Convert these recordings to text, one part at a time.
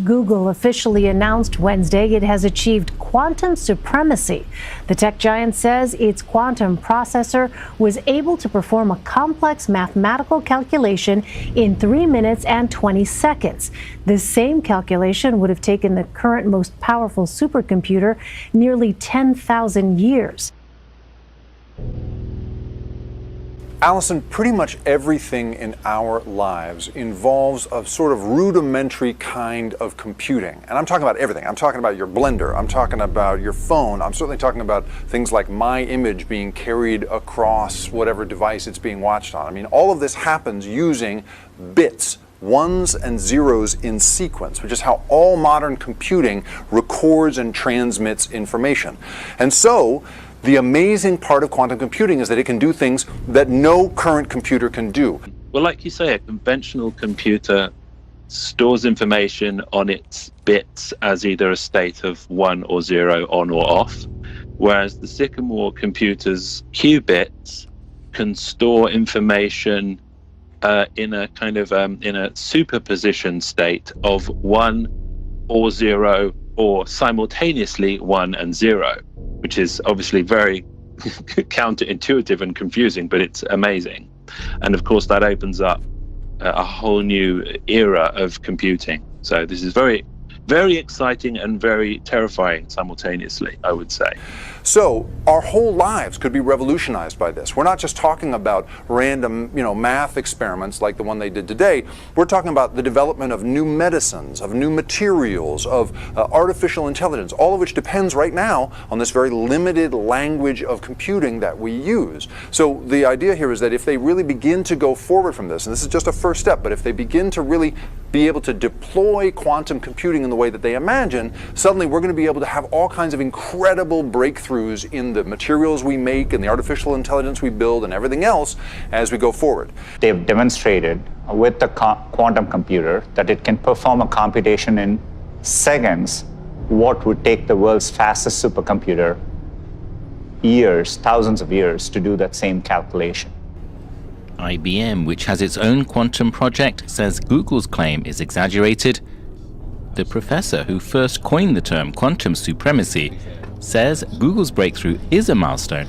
Google officially announced Wednesday it has achieved quantum supremacy. The tech giant says its quantum processor was able to perform a complex mathematical calculation in 3 minutes and 20 seconds. This same calculation would have taken the current most powerful supercomputer nearly 10,000 years. Allison, pretty much everything in our lives involves a sort of rudimentary kind of computing. And I'm talking about everything. I'm talking about your blender. I'm talking about your phone. I'm certainly talking about things like my image being carried across whatever device it's being watched on. I mean, all of this happens using bits, ones and zeros in sequence, which is how all modern computing records and transmits information. And so, the amazing part of quantum computing is that it can do things that no current computer can do. Well, like you say, a conventional computer stores information on its bits as either a state of 1 or 0, on or off, whereas the Sycamore computer's qubits can store information in a kind of in a superposition state of 1 or 0, or simultaneously 1 and 0, which is obviously very counterintuitive and confusing, but it's amazing. And of course, that opens up a whole new era of computing. So this is very, very exciting and very terrifying simultaneously, I would say. So our whole lives could be revolutionized by this. We're not just talking about random, math experiments like the one they did today. We're talking about the development of new medicines, of new materials, of artificial intelligence, all of which depends right now on this very limited language of computing that we use. So the idea here is that if they really begin to go forward from this, and this is just a first step, but if they begin to really be able to deploy quantum computing in the way that they imagine, suddenly we're going to be able to have all kinds of incredible breakthroughs in the materials we make and the artificial intelligence we build and everything else as we go forward. They've demonstrated with the quantum computer that it can perform a computation in seconds what would take the world's fastest supercomputer years, thousands of years, to do that same calculation. IBM, which has its own quantum project, says Google's claim is exaggerated. The professor who first coined the term quantum supremacy says Google's breakthrough is a milestone,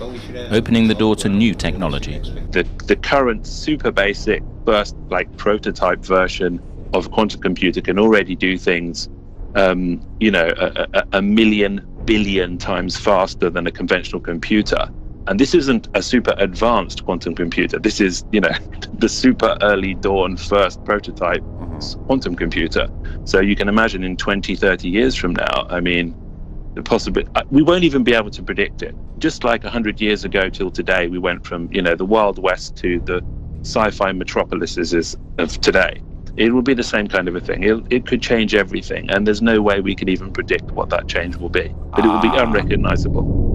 opening the door to new technology. The current super basic first prototype version of a quantum computer can already do things a million billion times faster than a conventional computer. And this isn't a super advanced quantum computer. This is, the super early dawn first prototype quantum computer. So you can imagine in 20, 30 years from now, we won't even be able to predict it. Just like 100 years ago till today, we went from, the Wild West to the sci-fi metropolises of today. It will be the same kind of a thing. It could change everything, and there's no way we could even predict what that change will be. But it will be unrecognizable.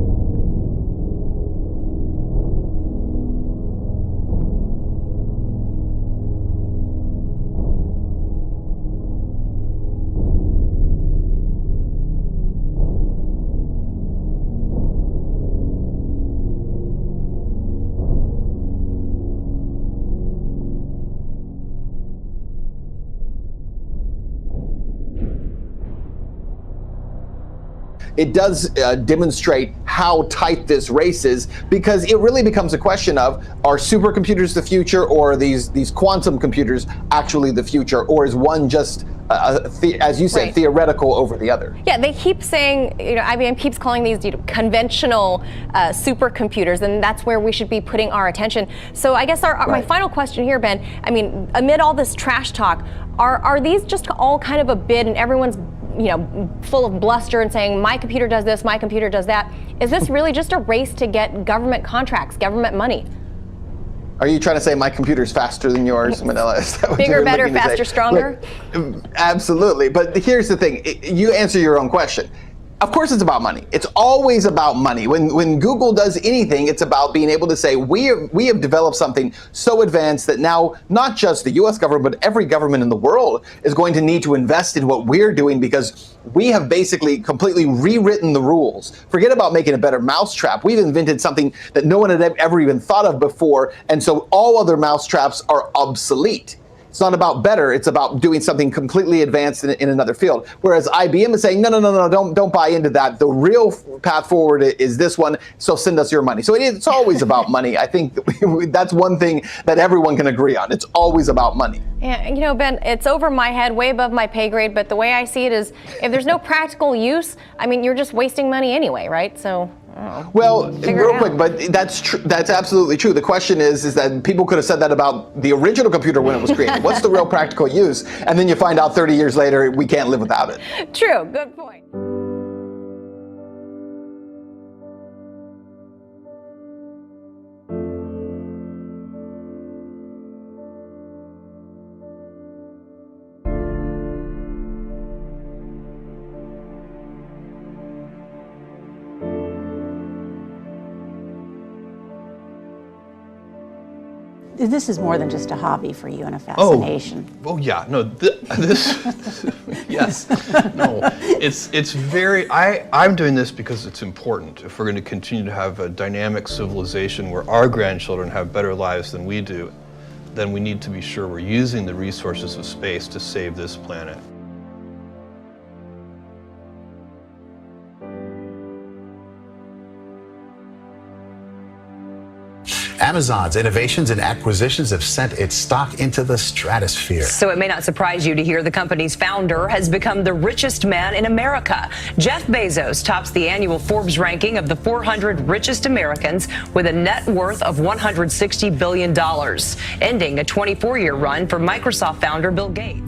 It does demonstrate how tight this race is, because it really becomes a question of, are supercomputers the future, or are these quantum computers actually the future, or is one just, as you said, right, theoretical over the other? Yeah, they keep saying, IBM keeps calling these conventional supercomputers, and that's where we should be putting our attention. So I guess my final question here, Ben, amid all this trash talk, are these just all kind of a bid, and everyone's full of bluster and saying, my computer does this, my computer does that? Is this really just a race to get government contracts, government money? Are you trying to say my computer's faster than yours, Manila? Bigger, better, faster, stronger? Look, absolutely. But here's the thing. You answer your own question. Of course it's about money. It's always about money. When Google does anything, it's about being able to say, we have developed something so advanced that now not just the US government, but every government in the world is going to need to invest in what we're doing, because we have basically completely rewritten the rules. Forget about making a better mousetrap. We've invented something that no one had ever even thought of before, and so all other mousetraps are obsolete. It's not about better. It's about doing something completely advanced in another field. Whereas IBM is saying, no, don't buy into that. The real path forward is this one, so send us your money. So it's always about money. I think that's one thing that everyone can agree on. It's always about money. Yeah, you know, Ben, it's over my head, way above my pay grade, but the way I see it is, if there's no practical use, I mean, you're just wasting money anyway, right? So, well, real quick, but that's true. That's absolutely true. The question is that people could have said that about the original computer when it was created. What's the real practical use? And then you find out 30 years later, we can't live without it. True, good point. This is more than just a hobby for you and a fascination. Oh yeah, no, this yes, no, it's very, I'm doing this because it's important. If we're going to continue to have a dynamic civilization where our grandchildren have better lives than we do, then we need to be sure we're using the resources of space to save this planet. Amazon's innovations and acquisitions have sent its stock into the stratosphere. So it may not surprise you to hear the company's founder has become the richest man in America. Jeff Bezos tops the annual Forbes ranking of the 400 richest Americans with a net worth of $160 billion, ending a 24-year run for Microsoft founder Bill Gates.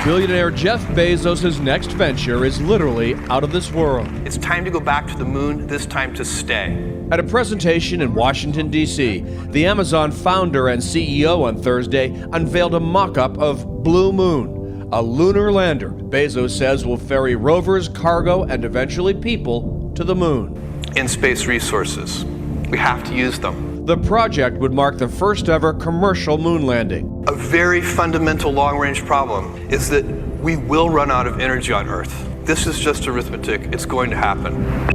Billionaire Jeff Bezos' next venture is literally out of this world. It's time to go back to the moon, this time to stay. At a presentation in Washington, D.C., the Amazon founder and CEO on Thursday unveiled a mock-up of Blue Moon, a lunar lander Bezos says will ferry rovers, cargo, and eventually people to the moon. In space resources, we have to use them. The project would mark the first ever commercial moon landing. A very fundamental long-range problem is that we will run out of energy on Earth. This is just arithmetic. It's going to happen.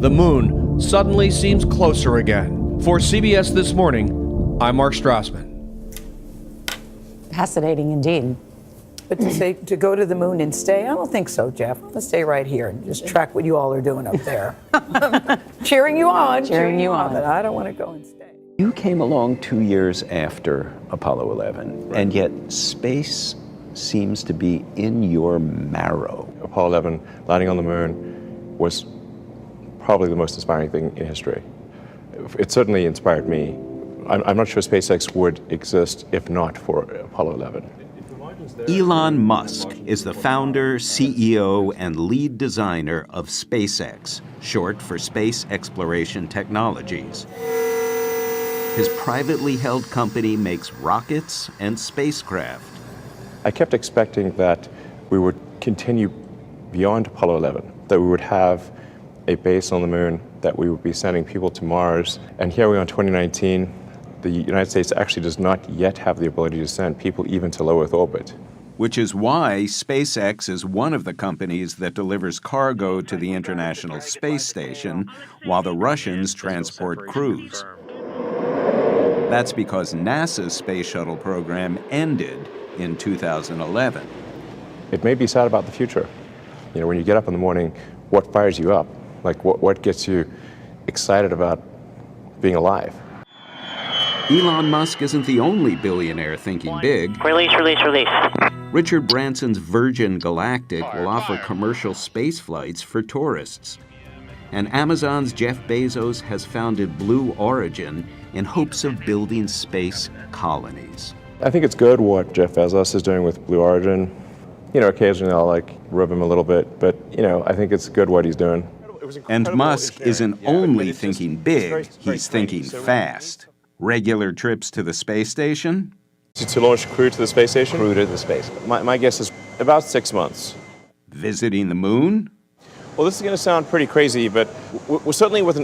The moon suddenly seems closer again. For CBS This Morning, I'm Mark Strassman. Fascinating indeed. But to go to the moon and stay, I don't think so, Jeff. Let's stay right here and just track what you all are doing up there. Cheering you on. Cheering you on. But I don't want to go and stay. You came along 2 years after Apollo 11, and yet space seems to be in your marrow. Apollo 11 landing on the moon was probably the most inspiring thing in history. It certainly inspired me. I'm not sure SpaceX would exist if not for Apollo 11. Elon Musk is the founder, CEO, and lead designer of SpaceX, short for Space Exploration Technologies. His privately held company makes rockets and spacecraft. I kept expecting that we would continue beyond Apollo 11, that we would have a base on the moon, that we would be sending people to Mars. And here we are in 2019, the United States actually does not yet have the ability to send people even to low Earth orbit. Which is why SpaceX is one of the companies that delivers cargo to the International Space Station, while the Russians transport crews. That's because NASA's space shuttle program ended in 2011. It may be sad about the future. You know, when you get up in the morning, what fires you up? Like, what gets you excited about being alive? Elon Musk isn't the only billionaire thinking big. Release. Richard Branson's Virgin Galactic will offer commercial space flights for tourists. And Amazon's Jeff Bezos has founded Blue Origin in hopes of building space colonies. I think it's good what Jeff Bezos is doing with Blue Origin. You know, occasionally I'll rub him a little bit, but I think it's good what he's doing. And Musk isn't only thinking big, he's thinking fast. Regular trips to the space station? To launch crew to the space station? Crew to the space. My guess is about 6 months. Visiting the moon? Well, this is going to sound pretty crazy, but we're certainly with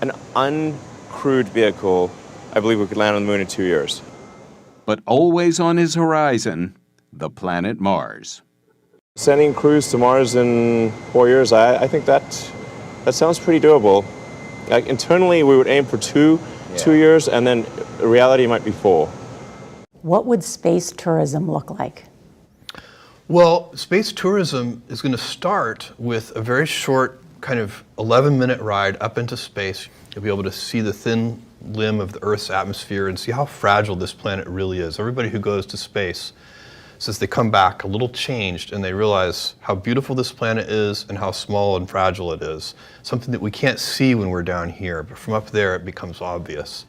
an uncrewed vehicle, I believe we could land on the moon in 2 years. But always on his horizon, the planet Mars. Sending crews to Mars in 4 years, I think that sounds pretty doable. Internally, we would aim for two years, and then reality might be 4. What would space tourism look like? Well, space tourism is going to start with a very short, kind of 11-minute ride up into space. You'll be able to see the thin limb of the Earth's atmosphere and see how fragile this planet really is. Everybody who goes to space says they come back a little changed and they realize how beautiful this planet is and how small and fragile it is. Something that we can't see when we're down here, but from up there it becomes obvious.